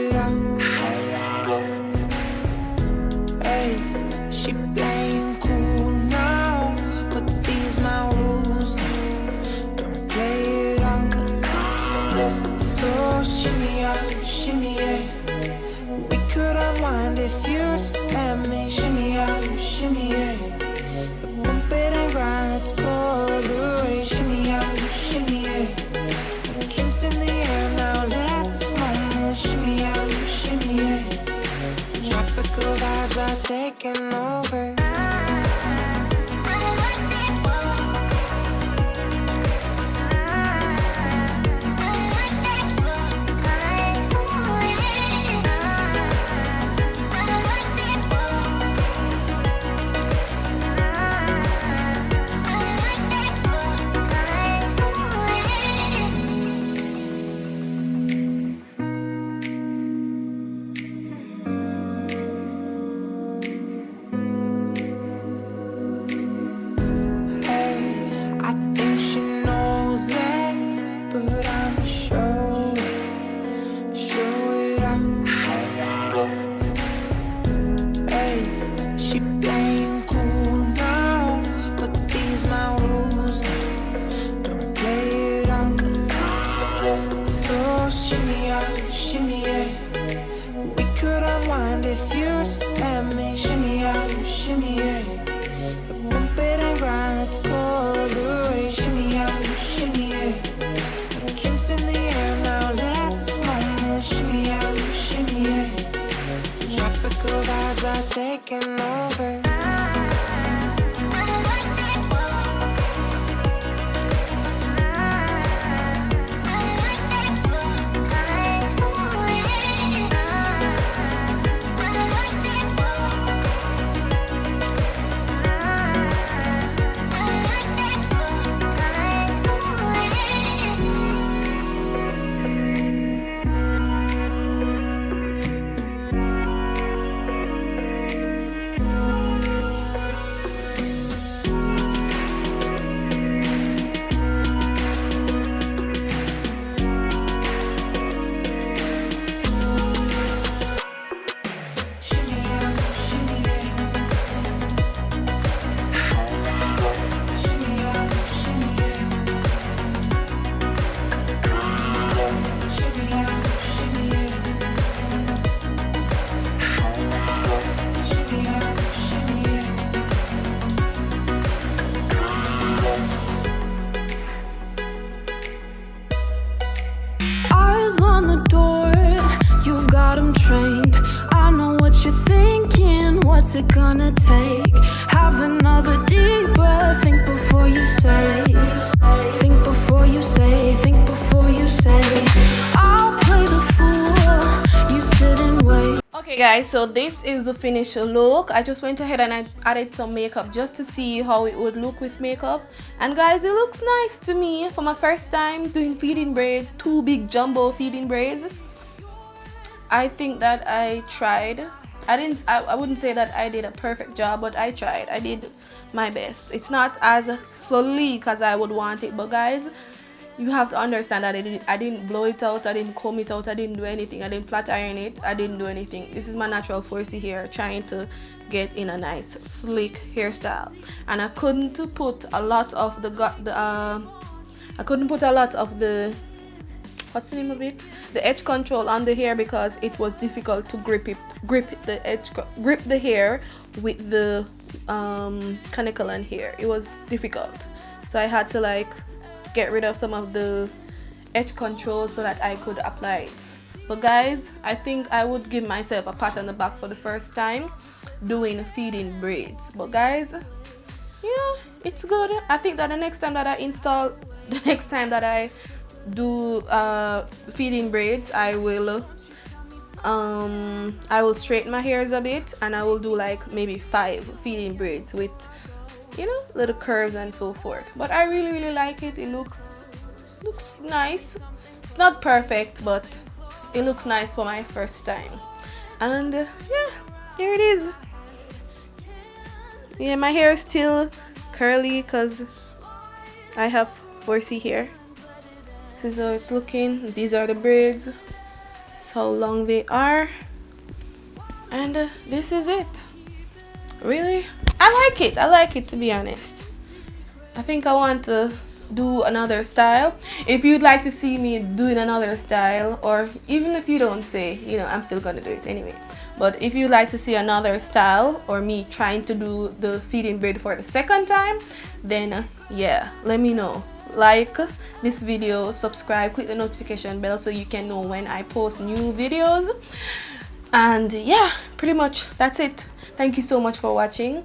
it out. Hey, she playing cool now, but these my rules now. Don't play it out. So shimmy out, shimmy yeah. We could unwind if you just let me. Shimmy out, shimmy yeah. Bump it and grind, let's go all the way. Shimmy out, shimmy yeah. Drinks in the air now, let this moment. Shimmy out, shimmy yeah. Tropical vibes are taking over. Taking over. What's it gonna take? Have another deep breath. Think before you say. Think before you say. Think before you say. I'll play the fool. You sit and wait. Okay guys, so this is the finished look. I just went ahead and I added some makeup just to see how it would look with makeup. And guys, it looks nice to me for my first time doing feeding braids. 2 big jumbo feeding braids. I think that I tried. I wouldn't say that I did a perfect job, but I tried. I did my best. It's not as sleek as I would want it, but guys, you have to understand that I didn't blow it out, I didn't comb it out, I didn't do anything, I didn't flat iron it, I didn't do anything. This is my natural 4C hair, trying to get in a nice sleek hairstyle, and I couldn't put a lot of the what's the name of it, the edge control on the hair, because it was difficult to grip the hair with the canicle and hair. It was difficult, so I had to like get rid of some of the edge control so that I could apply it. But guys, I think I would give myself a pat on the back for the first time doing feeding braids. But guys, yeah, it's good. I think that the next time that I do feeding braids, I will straighten my hairs a bit, and I will do like maybe 5 feeding braids with, you know, little curves and so forth. But I really like it. It looks nice. It's not perfect, but it looks nice for my first time. And yeah, here it is. Yeah, my hair is still curly because I have 4C hair. This is how it's looking. These are the braids. That's how long they are. And this is it. Really, I like it, to be honest. I think I want to do another style. If you'd like to see me doing another style, or even if you don't say, you know, I'm still gonna do it anyway. But if you'd like to see another style, or me trying to do the feeding braid for the second time, then yeah, let me know. Like this video, subscribe, click the notification bell so you can know when I post new videos. And yeah, pretty much that's it. Thank you so much for watching.